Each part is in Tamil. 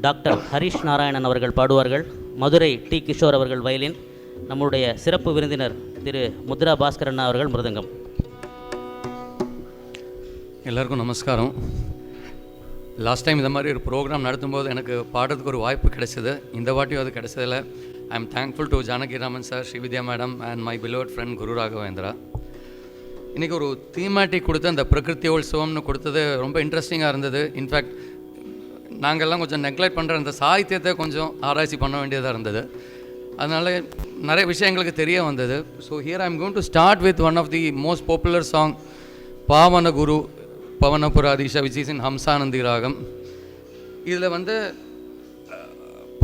டாக்டர் ஹரிஷ் நாராயணன் அவர்கள் பாடுவார்கள். மதுரை டி கிஷோர் அவர்கள் வயலின். நம்முடைய சிறப்பு விருந்தினர் திரு முத்ரா பாஸ்கரண்ணா அவர்கள் மிருதங்கம். எல்லாருக்கும் நமஸ்காரம். லாஸ்ட் டைம் இந்த மாதிரி ஒரு ப்ரோக்ராம் நடத்தும்போது எனக்கு பாடுறதுக்கு ஒரு வாய்ப்பு கிடைச்சது. இந்த வாட்டியும் அது கிடைச்சதில்ல. I am thankful to Janakiraman sir, Srividya madam and my beloved friend Guru Raghavendra. இன்றைக்கி ஒரு தீமேட்டிக் கொடுத்து அந்த பிரகிருத்தியோத்சவம்னு கொடுத்தது ரொம்ப இன்ட்ரெஸ்டிங்காக இருந்தது. இன்ஃபேக்ட் நாங்கள்லாம் கொஞ்சம் நெக்லெக்ட் பண்ணுற அந்த சாகித்யத்தை கொஞ்சம் ஆராய்ச்சி பண்ண வேண்டியதாக இருந்தது. அதனால் நிறைய விஷயங்களுக்கு தெரிய வந்தது. So here I am going to start with one of the most popular song, பாவன குரு பவனபுராதீஷா, விச் இஸ் இன் ஹம்சானந்தி ராகம். இதில் வந்து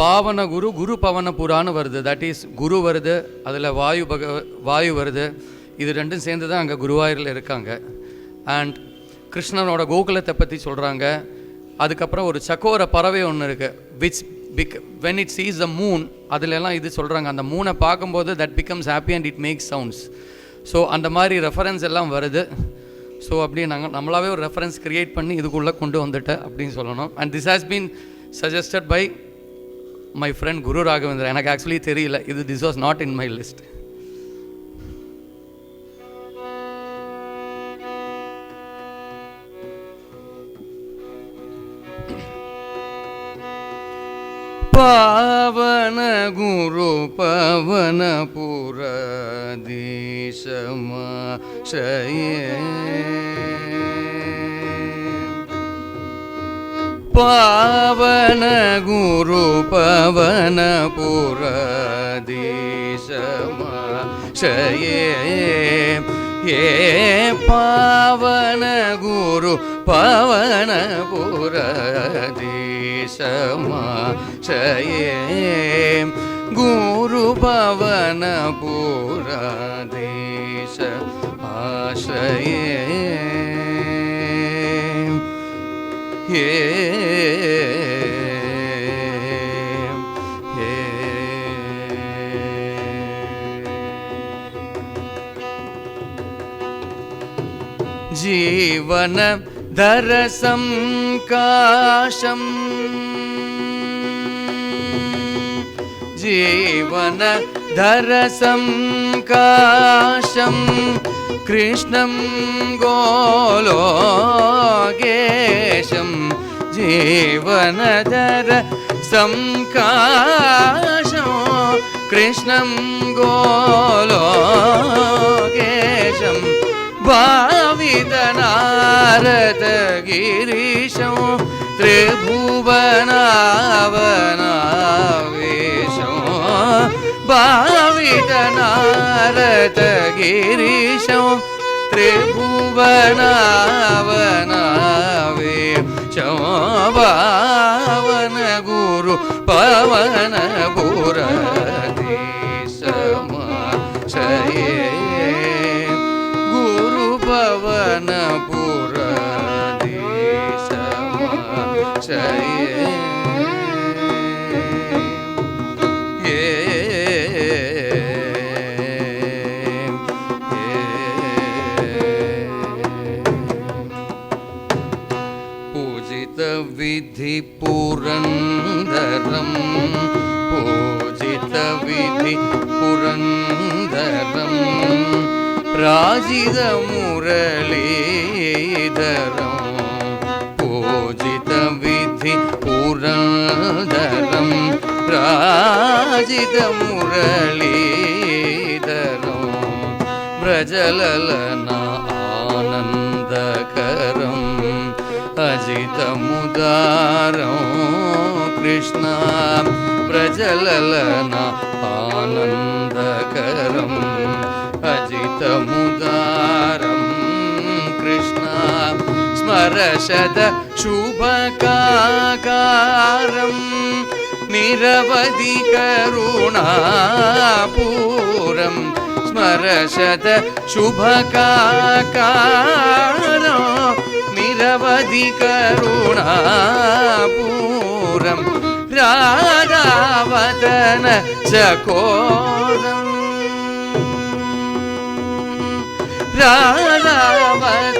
பாவன குரு, குரு பவனபுரான்னு வருது. தட் இஸ் குரு வருது, அதில் வாயு வருது. இது ரெண்டும் சேர்ந்து தான் அங்கே குருவாயூரில் இருக்காங்க. அண்ட் கிருஷ்ணனோட கோகுலத்தை பற்றி சொல்கிறாங்க. அதுக்கப்புறம் ஒரு சக்கோர பறவை ஒன்று இருக்குது, which when it sees the moon, அதிலெல்லாம் இது சொல்கிறாங்க. அந்த மூனை பார்க்கும்போது that becomes happy and it makes sounds. So அந்த மாதிரி ரெஃபரன்ஸ் எல்லாம் வருது. ஸோ அப்படி நம்மளாவே ஒரு ரெஃபரன்ஸ் க்ரியேட் பண்ணி இதுக்குள்ளே கொண்டு வந்துட்டேன் அப்படின்னு சொல்லணும். And this has been suggested by my friend Guru Raghavendra. எனக்கு ஆக்சுவலி தெரியல, this was not in my list. பாவன குரு பவன புரதீசமாஷயே, பாவன குரு பவன புரதீசமாஷயே, ஏ பாவன குரு பவன புரதீசமாஷயே, குரு பவன புரதீச ஆஷயே, ஏ जीवन दरसं काशं, जीवन दरसं काशं, कृष्णं गोलोकेशं, जीवन दरसं काशं, कृष्णं गोलोकेशं, भावितनारद गिरीशं, त्रिभुवनावनावेशं, भावितनारद गिरीशं, त्रिभुवनावनावेशं, पावन गुरु पवन पुरधीशमाशये, पवन पुरधीशमाशये, ये पूजित विधि पुरंदरं, पूजित विधि पुरंदरं, राजित मुरलीधरं, पूजित विधि पुरंदरं, राजित मुरलीधरं, व्रजललना आनन्दकरं, अजितमुदारं कृष्ण, व्रजललना आनन्दकरं, अजितमुदारं कृष्ण, स्मरशद शुभकाकारं, निरवधि करुणापूरं, स्मरशद शुभकाकारं, निरवधि करुणापूरं, राधावदन चकोरं, राधावदन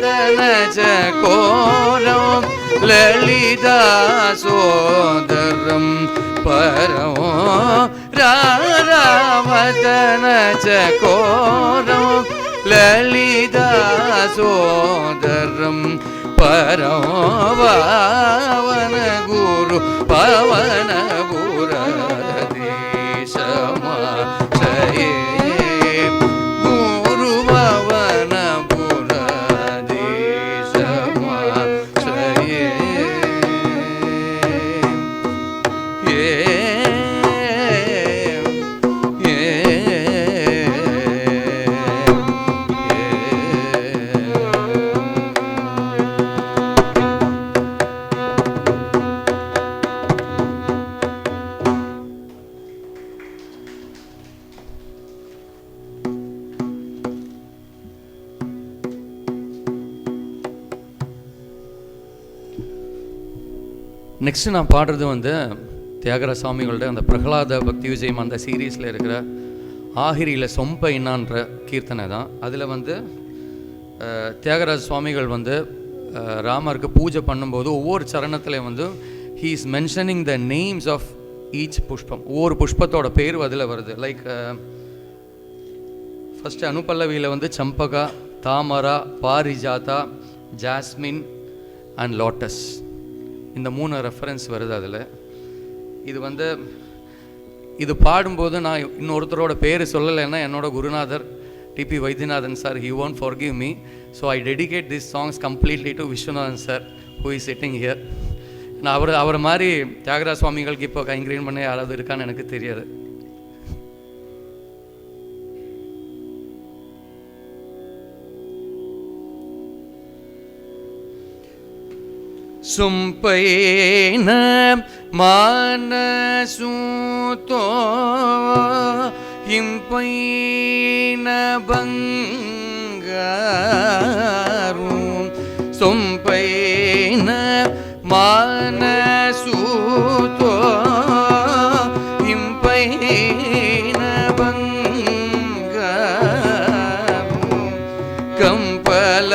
चकोरं, லலிதா சோதரம் பரமோ ராராவதன சகோரம் லலிதா சோதரம் பரமோ பாவன குரு பவன புரதேசமா ஜயே குரு பவன புரதேசமா ஜயே நெக்ஸ்ட்டு நான் பாடுறது வந்து தியாகராஜ சுவாமிகளோட அந்த பிரகலாத பக்தி விஜயம் அந்த சீரீஸில் இருக்கிற ஆகிரியில் சொம்ப இன்னான்ற கீர்த்தனை தான். அதில் வந்து தியாகராஜ சுவாமிகள் வந்து ராமருக்கு பூஜை பண்ணும்போது ஒவ்வொரு சரணத்தில் வந்து he is mentioning the names of each புஷ்பம். ஒவ்வொரு புஷ்பத்தோட பேர் அதில் வருது. லைக் ஃபஸ்ட்டு அனுப்பல்லவியில் வந்து சம்பகா, தாமரா, பாரிஜாதா, ஜாஸ்மின் அண்ட் லோட்டஸ், இந்த 3 ரெஃபரன்ஸ் வருது அதில். இது வந்து இது பாடும்போது நான் இன்னொருத்தரோட பேர் சொல்லலைன்னா என்னோட குருநாதர் TP Vaidyanathan sir, he won't forgive me, so I dedicate these songs completely to Viswanathan sir who is sitting here. நான் அவர் மாதிரி தியாகராஜ சுவாமிகளுக்கு இப்போ கைங்கரியம் பண்ண யாராவது இருக்கான்னு எனக்கு தெரியாது. சும்பைன மானசூதோ இம்பைன பங்காரும் சும்பைன மானசூதோ இம்பைன பங்காரும் கம்பல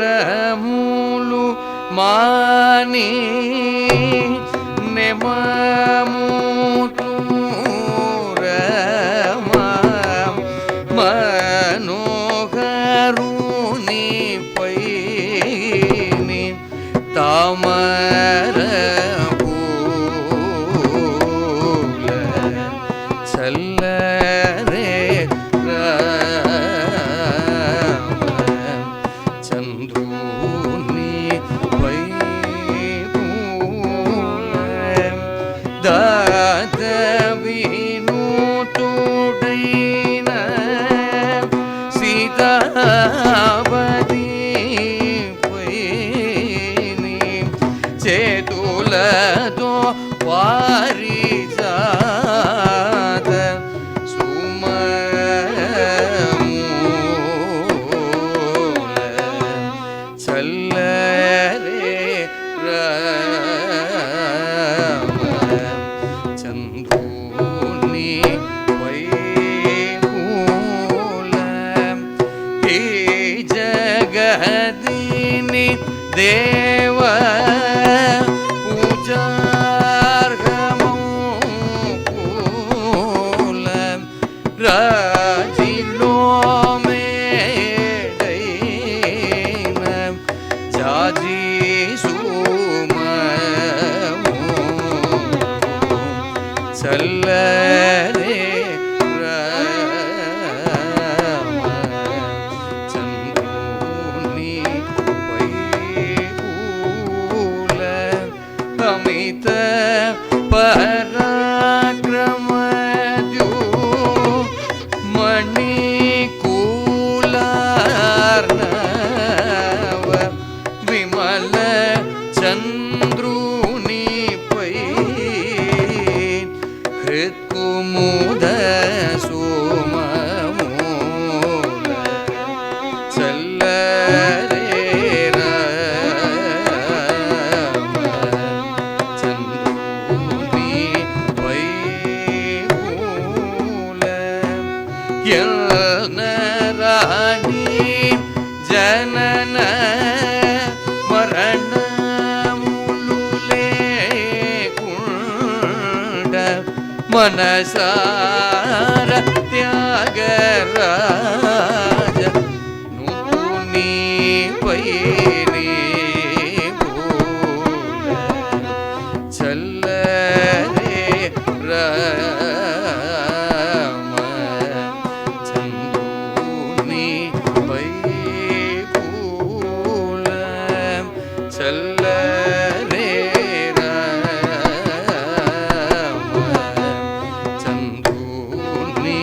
పామరములు మాని నెమముతురమ మనోహరుని పైని తామర పూల చల్లరే చేతులతో వారిజాత సుమూల చల్లరే రామ చంద్రుని వైపూల హే జగదిని దేవ జాజీ సుమ சல்லரே ராம சந்தூனி வைபூல அமித பராக்கிரமஜு மணி கூலார்ணவ விமல சந்திரூனி பை ஹிருத்குமுத சோமமூல சல்லரே ராம சந்திரூனி வைபூல ராணி ஜனன மரண முலுலே குண்ட மனசார தியாகராஜ நூனி பைனி பூல சல்லரே ராம சந்தூனி வைபூல சல்லரே ராம சந்தூனி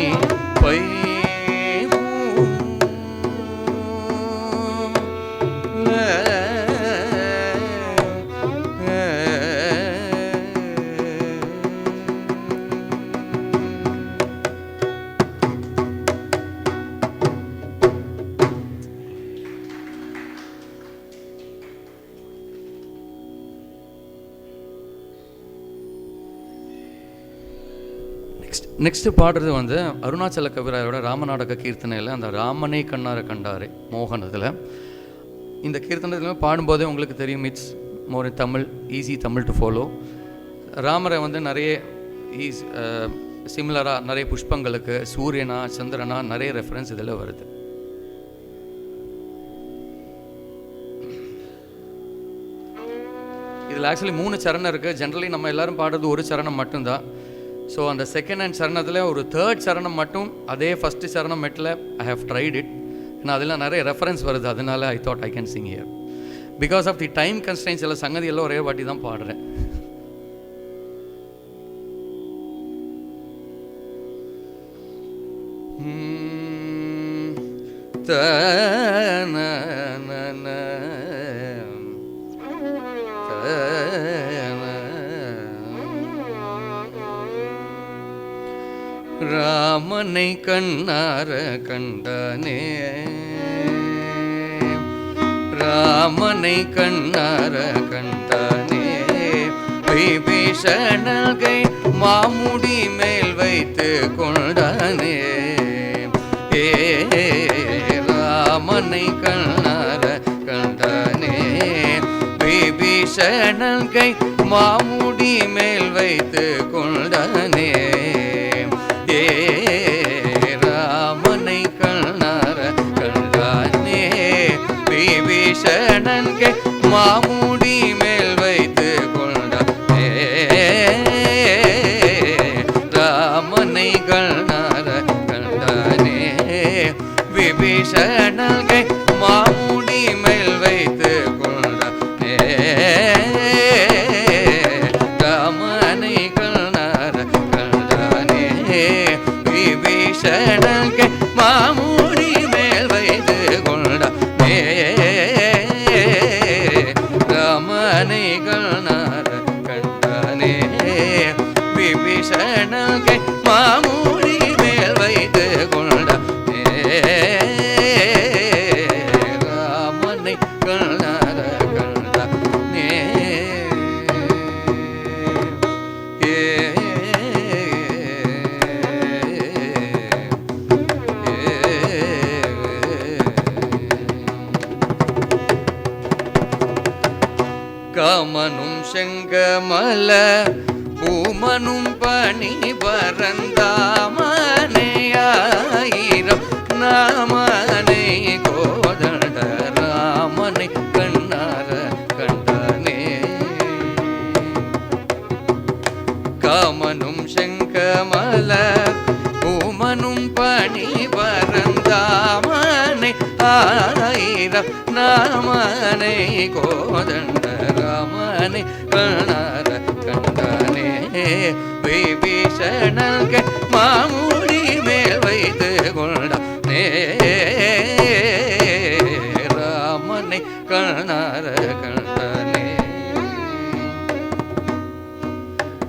நெக்ஸ்ட் பாடுறது வந்து அருணாச்சல கவிராயோட ராமநாடக கீர்த்தனையில் அந்த ராமனே கண்ணார கண்டாரே மோகனத்தில். இந்த கீர்த்தனத்தில் பாடும்போதே உங்களுக்கு தெரியும், it's more Tamil, easy Tamil to follow. ராமரை வந்து நிறைய சிமிலராக நிறைய புஷ்பங்களுக்கு சூரியனா சந்திரனா நிறைய ரெஃபரன்ஸ் இதில் வருது. இதில் ஆக்சுவலி 3 சரணம் இருக்குது. ஜென்ரலி நம்ம எல்லோரும் பாடுறது ஒரு சரணம் மட்டும்தான். ஸோ அந்த செகண்ட் ஹேண்ட் சரணத்தில் ஒரு தேர்ட் சரணம் மட்டும் அதே ஃபஸ்ட்டு சரணம் மெட்டில் ஐ ஹவ் ட்ரைட் இட். ஏன்னா அதில் நிறைய ரெஃபரன்ஸ் வருது, அதனால I thought I can sing here. Because of the time constraints எல்லாம் சங்கதி எல்லாம் ஒரே வாட்டி தான் பாடுறேன். ராமனை கண்ணார கண்டானே, ராமனை கண்ணார கண்டானே, விபீஷணகை மாமுடி மேல் வைத்து கொண்டானே. ஏ ராமனை கண்ணார கண்டானே, விபீஷணகை மாமுடி மேல் வைத்து கொண்டானே. ராமனை கண்ணார கண்டானே, விபீஷணன்கை மாமுடி மேல் வைத்து கொண்டானே. ராமனை கண்ணார கண்டானே, விபீஷணன்கை மாமுடி மேல் வைத்து கொண்டானே. ராமனை கண்ணார கண்டானே, விபீஷணன்கை மாமுடி மேல் வைத்து கொண்டானே. ராமனை கண்ணார கண்டானே, விபீஷணன்கை மாமுடி மேல் வைத்து கொண்டானே. ராமனை கண்ணார கண்டானே. காமனும் செங்கமல பூமனும் பணி பரந்தாமனையாயிரம் நாமனை கோதண்ட ராமனை கண்ணார கண்டானே. காமனும் செங்க ஆயிரம் நாமனை கோதண்ட ராமனை கண்ணார கண்டானே விபீஷணங்க மாமுடி மேல் வைத்து கொண்டானே ராமனை கண்ணார கண்டானே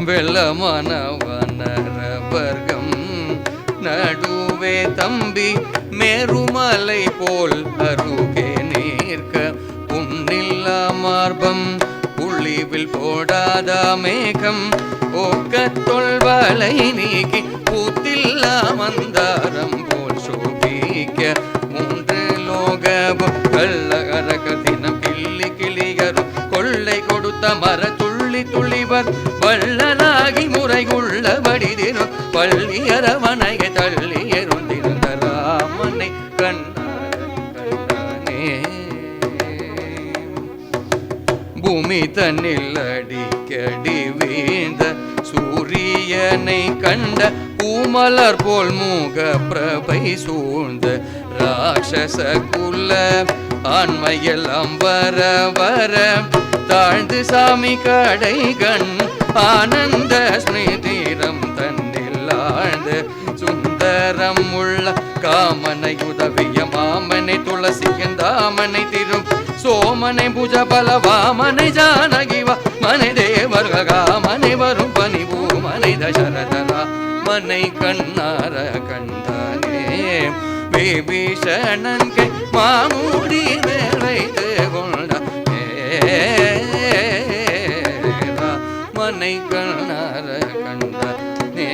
வெள்ளமான வனரவர்க்கம் நடுவே தம்பி மேருமலை போல் அருகே நீர்க்க புண்ணில்லா மார்பம் புள்ளிவில் போடாத மேகம் ஓக்க தொல்வலை நீக்கி பூத்தில்லா மந்தாரம் போல் சோபிக்க மூன்று லோகமும் கள்ளகரக தினம் கிள்ளி கிளியரும் கொள்ளை கொடுத்த மர துள்ளி துளிவர் வள்ளலாகி முறைகுள்ளபடி தினம் பள்ளி அரவணையை தள்ளி எருந்திருந்த ராமனை கண்டானே பூமி தன்னில் அடிக்கடி வீழ்ந்த சூரியனை கண்ட பூமலர் போல் மூக பிரபை சூழ்ந்த ராட்சச குல ஆண்மையெல்லாம் வர வர தாழ்ந்து சாமி கடை கண் ஆனந்த ஸ்மிருதிரம் தன்னில் ஆழ்ந்த சுந்தரம் உள்ள காமனை உதவிய மாமனை துளசியந்தாமனை திரும் சோமனை புஜ பலவாமனை ஜானகிவா மனை தேவர்காமனை வரும் பனிபூ மனை தசரதரா மனை கண்ணார கண்டானே விபீஷணன் கை மாமுடி மேல் வைத்து கொண்டானே மனை கண்ணார கண்டானே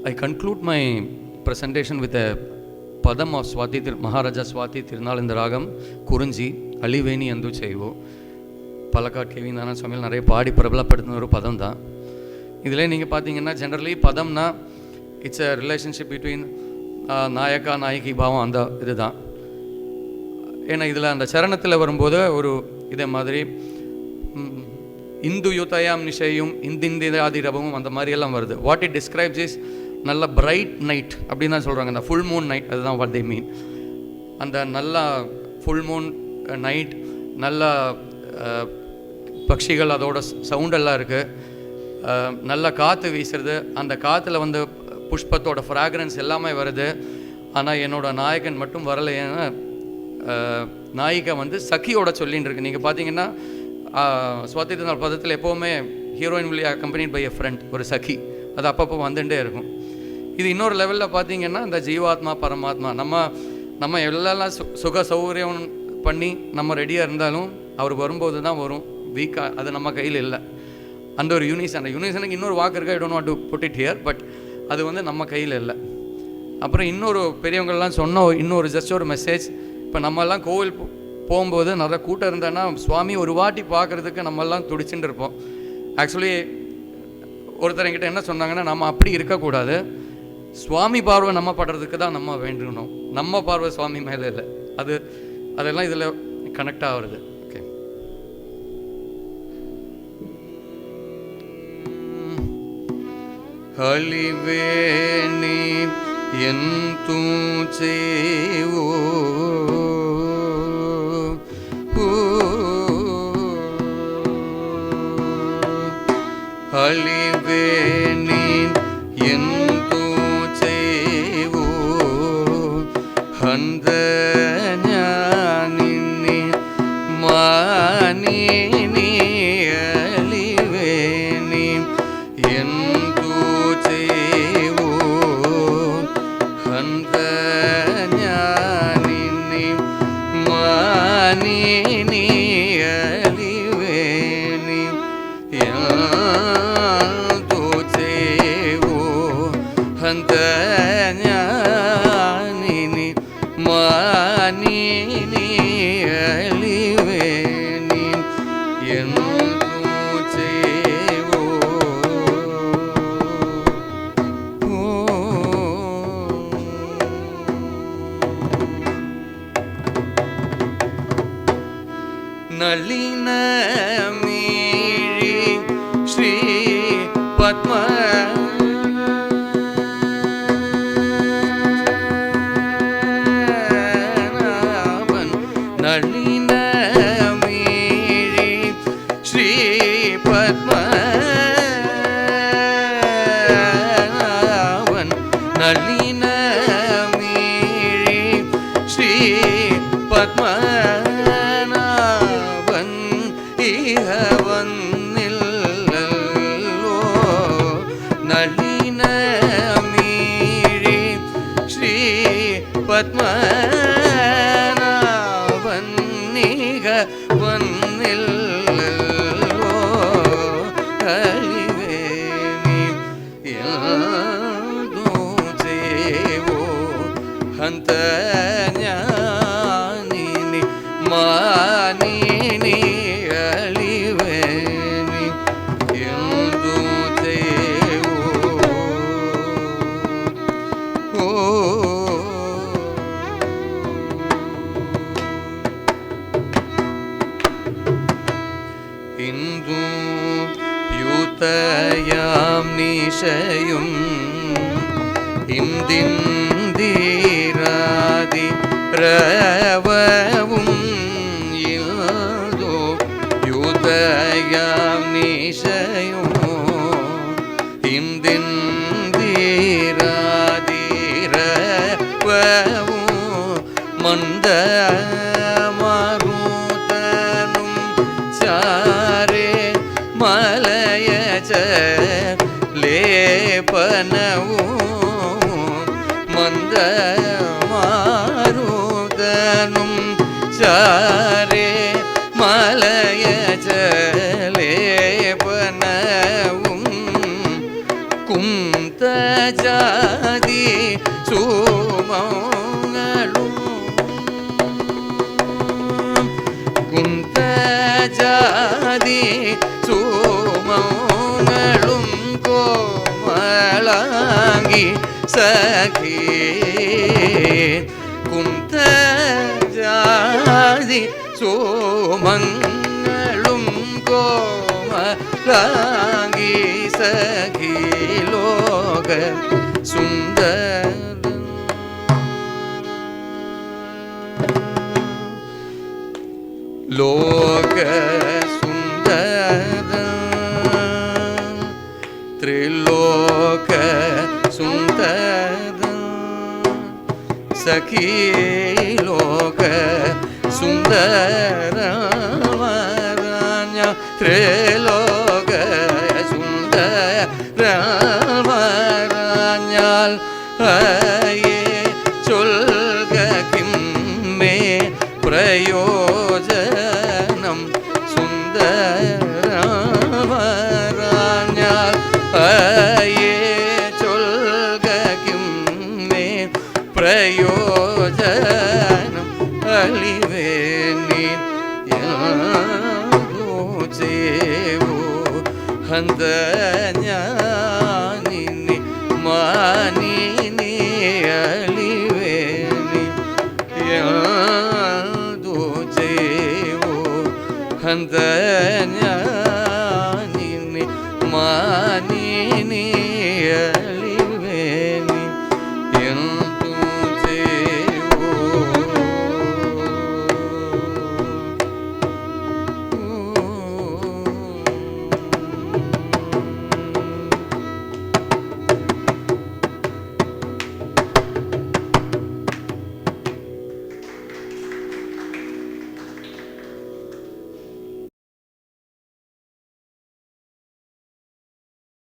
I conclude my presentation with a padam of Maharaja Swati Tirunal Ragam Kurunji Aliveni Andu Chaivo Palakkad Kevinana Swamil நிறைய பாடி பிரபலப்படுத்தின ஒரு பதம் தான். இதில் நீங்கள் பார்த்தீங்கன்னா ஜென்ரலி பதம்னா இட்ஸ் அ ரிலேஷன்ஷிப் பிட்வீன் நாயக்கா நாயகி பாவம் அந்த இது தான். ஏன்னா இதில் அந்த சரணத்தில் வரும்போது ஒரு இதே மாதிரி இந்து யுதயாம் நிஷையும் இந்திந்திராதி ரபமும் அந்த மாதிரியெல்லாம் வருது. வாட் இட் டிஸ்கிரைப்ஸ் இஸ் நல்ல பிரைட் நைட் அப்படின்னு தான் சொல்கிறாங்க. அந்த ஃபுல் மூன் நைட் அதுதான் வாட் தே மீன். அந்த நல்லா ஃபுல் மூன் நைட் நல்லா பட்சிகள் அதோட சவுண்டெல்லாம் இருக்குது, நல்லா காற்று வீசுறது, அந்த காற்றுல வந்து புஷ்பத்தோட ஃப்ராக்ரன்ஸ் எல்லாமே வருது. ஆனால் என்னோட நாயகன் மட்டும் வரலை. ஏன்னா நாயிகா வந்து சகியோட சொல்லின்னு இருக்கு. நீங்கள் பார்த்தீங்கன்னா ஸ்வாதி திருநாள் பதத்தில் எப்போவுமே heroine will accompanied by a friend, ஒரு சகி, அது அப்பப்போ வந்துட்டே இருக்கும். இது இன்னொரு லெவலில் பார்த்தீங்கன்னா இந்த ஜீவாத்மா பரமாத்மா நம்ம எல்லாம் சுக சௌகரியம் பண்ணி நம்ம ரெடியாக இருந்தாலும் அவர் வரும்போது தான் வரும். வீக்காக அது நம்ம கையில் இல்லை. அந்த ஒரு யூனிசனுக்கு இன்னொரு வாக்கு இருக்கா, I don't want to put it here, but அது வந்து நம்ம கையில் இல்லை. அப்புறம் இன்னொரு பெரியவங்கள்லாம் சொன்ன இன்னொரு ஜஸ்ட் ஒரு மெசேஜ், இப்போ நம்மெல்லாம் கோவில் போகும்போது நிறைய கூட்டம் இருந்தேன்னா சுவாமி ஒரு வாட்டி பார்க்குறதுக்கு நம்மெல்லாம் துடிச்சுட்டு இருப்போம். ஆக்சுவலி ஒருத்தர் என்கிட்ட என்ன சொன்னாங்கன்னா, நம்ம அப்படி இருக்கக்கூடாது, சுவாமி பார்வை நம்ம படுறதுக்கு தான் நம்ம வேண்டணும், நம்ம பார்வை சுவாமி மேலே இல்லை. அதெல்லாம் இதில் கனெக்ட் ஆகுறது. ஓகே, ஹலிவேணி என் தூச்சேவோ ஹலிவேணி என் தூச்சேவோ ஹந்த ஞானினி மானினி ஹலிவேணி என் தூச்சேவோ ஹந்த ஞானினி மானினி ஹலிவேணி ஹந்த ஞானினி மானினி ஹலிவேணி ನಳಿನ ಮೀರಿ ಶ್ರೀ ಪದ್ಮ ನಳಿನ ಮೀರಿ ಶ್ರೀ ಪದ್ಮನಾಭನ್ ನಳಿನ ಮೀರಿ ಶ್ರೀ ಪದ್ಮನಾಭನ್ ಇಹ ವನ್ನಿಲ್ಲೋ ನಳಿನ ಮೀರಿ ಶ್ರೀ ಪದ್ಮನಾಭನ್ ಇಹ ವನ್ನಿಲ್ಲೋ ಕಲಿವೇನಿ ಯಾದೋ ಸೇವೋ ಹಂತ ಜ್ಞಾನಿನಿ ಮಾನಿನಿ ಅಳಿವೇನಿ ಎಂದು ಸೇವೋ ಇಂದು യൂതയാം നിശയും ഇന്ദിന്ദിരാതി രവവും ഇൽദോ യൂതയാം നിശയും ഇന്ദിന്ദിരാതി രവവും മന്ദ മാരുതനും ചാരേ ಮಲಯಚ ಲೇಪನವು ಮಂದ ಮಾರುದನು ಚಾರೆ ಮಲಯಚ ಲೇಪನವು ಕುಂತ ಜಾದಿ ಸುಮಗಳು ಕುಂತ ಜಾದಿ സുമങ്ങളും കോമളാങ്കി സഖി കുന്തജാതി സുമങ്ങളും കോമളാങ്കി സഖി ലോക സുന്ദര ലോക സുന്ദര ತ್ರಿಲೋಕ ಸುಂದರ ಸಖಿ ಲೋಕ ಸುಂದರ ವರಣ್ಯ ತ್ರಿಲೋಕ സുന്ദര വരഞ്ഞാൽ അയേ ചൊൽക കിമ്മേ പ്രയോജനം സുന്ദര വരഞ്ഞാൽ അയേ ചൊൽക കിമ്മേ പ്രയോജനം അളിവേനി യാദോ ചേവോ ഹന്ത ജ്ഞാനിനി മാനിനി അളിവേനി യാദോ ചേവോ ഹന്ത ജ്ഞാനിനി മാനി